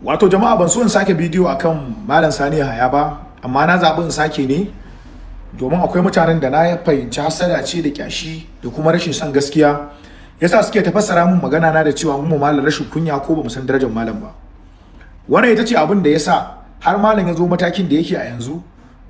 Wato jama'a ban so in sake bidiyo akan Malam Sani Yahaya ba, amma na zaɓi in sake ne domin akwai mutanen da na fahimci hasada ce da kyashi da kuma rashin son gaskiya yasa suke tafassara mun magana na da cewa mu malam rashin kunya ko bamu san darajar malam ba. Wannan ita ce abin da yasa har malam ya zo matakin da yake a yanzu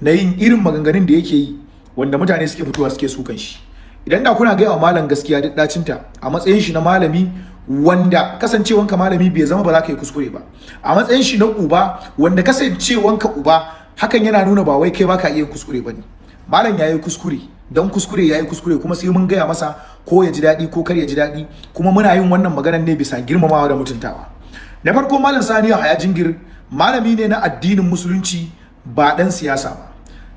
na yin irin maganganun da yake yi wanda mutane suke fitowa suke sukan shi. Idan da kuna gaya wa malam gaskiya duk dacinta a matsayin shi na malami wanda kasancewanka malami bai zama ba za ka yi kuskure ba, a matsayin shi na uba wanda kasancewanka uba hakan yana nuna ba wai kai baka iya kuskure bane. Malam yayi kuskure, dan kuskure yayi kuskure kuma sai mun gaya masa ko ya ji daɗi ko kar ya ji daɗi, kuma muna yin wannan maganar ne bisa girmamawa da mutuntawa. Na farko Malam Sani Yahaya Jingir malami ne na addinin musulunci ba dan siyasa ba.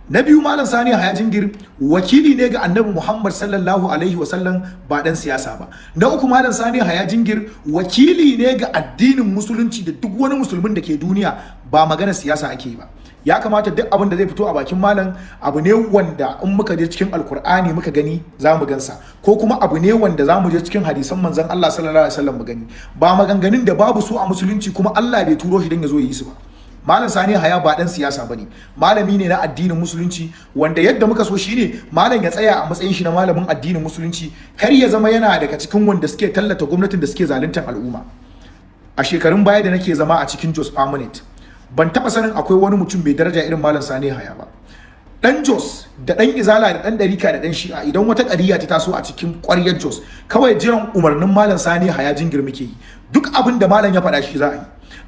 Na biyu Malam Sani Yahaya Jingir wakili ne ga Annabi Muhammad sallallahu alaihi wasallam ba dan siyasa ba. Na uku Malam Sani Yahaya Jingir wakili ne ga addinin musulunci da duk wani musulmin da ke duniya, ba magana siyasa ake ba. Ya kamata duk abin da zai fito a bakin malam abu ne wanda in muka je cikin alkur'ani muka gani za mu gansa, ko kuma abu ne wanda za mu je cikin hadisan manzon Allah sallallahu alaihi wasallam mu gani, ba maganganun da babu su a musulunci kuma Allah bai turo shi dan ya zo yi su ba. Malam Sani Yahaya ba dan siyasa bane, malami ne na addinin musulunci wanda yadda muka so shine malam ya tsaya a matsayin shi na malamin addinin musulunci, kar ya zama yana daga cikin wanda suke tallata gwamnatin da suke zaluntar al'umma. A shekarun baya da nake zama a cikin Jos Permanent, ban taba sanin akwai wani mutum mai daraja irin Malam Sani Yahaya ba. Dan Jos da dan Izala da dan Darika da dan Shi'a, idan wata ƙariya ta taso a cikin ƙwaryar Jos, kawai jiran umarnin Malam Sani Yahaya Jingir muke yi. Duk abin da malam ya faɗa shi za a yi.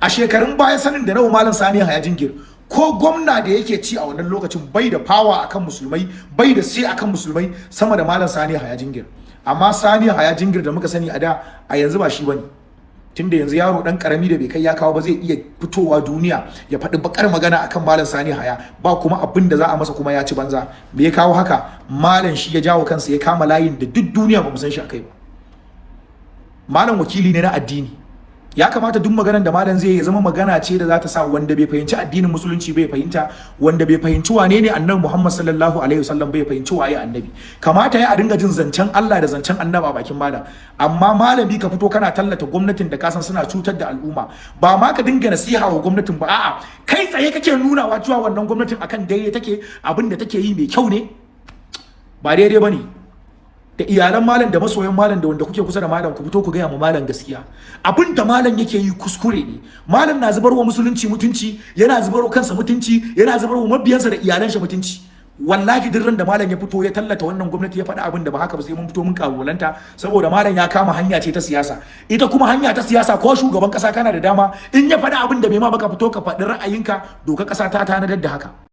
A shekarun baya sanin da nawa Malam Sani Yahaya Jingir ko gwamna da yake ci a wannan lokacin bai da power akan musulmai, bai da sai akan musulmai sama da Malam Sani Yahaya Jingir. Amma Sani Yahaya Jingir da muka sani a da, a yanzu ba shi bane. Tunda yanzu yaro dan karami da bai kai ya kawo ba zai iya fitowa duniya ya faɗi bakar magana akan Malam Sani Yahaya, ba kuma abin da za a masa kuma ya ci banza. Me ya kawo haka? Malam shi ya jawo kansa ya kama layin da duk duniya ba mu san shi akai ba. Malam wakili ne na addini. Ya kamata duk maganar da malam zai ya zama magana ce da za ta sa wanda bai fahimci addinin musulunci bai fahimta, wanda bai fahimci wane ne Annabi Muhammad sallallahu alaihi wasallam bai fahimci waye annabi. Kamata ya a dinga jin zancen Allah da zancen Annabi a bakin malam. Amma malami ka fito kana tallata gwamnatin da kasan suna cutar da al'umma, ba ma ka dinga nasiha wa gwamnatin ba, a'a kai tsaye kake nunawa cewa wannan gwamnatin akan daidai take, abin da take yi mai kyau ne, ba daidai bane. Da iyalan malam da masoyan malam da wanda kuke kusa da malam ku fito ku gaya mu malam gaskiya. Abin da malam yake yi kuskure ne. Malam na zubarwa musulunci mutunci, yana zubarwa kansa mutunci, yana zubarwa mabiyansa da iyalan shi mutunci. Wallahi duk ran da malam ya fito ya tallata wannan gwamnati ya faɗa abin da ba haka ba sai mun fito mun karuwalanta, saboda malam ya kama hanya ce ta siyasa. Ita kuma hanya ta siyasa ko shugaban kasa kana da dama in ya faɗa abin da bai ma baka fito ka faɗi ra'ayinka, doka kasa ta tanadar da haka.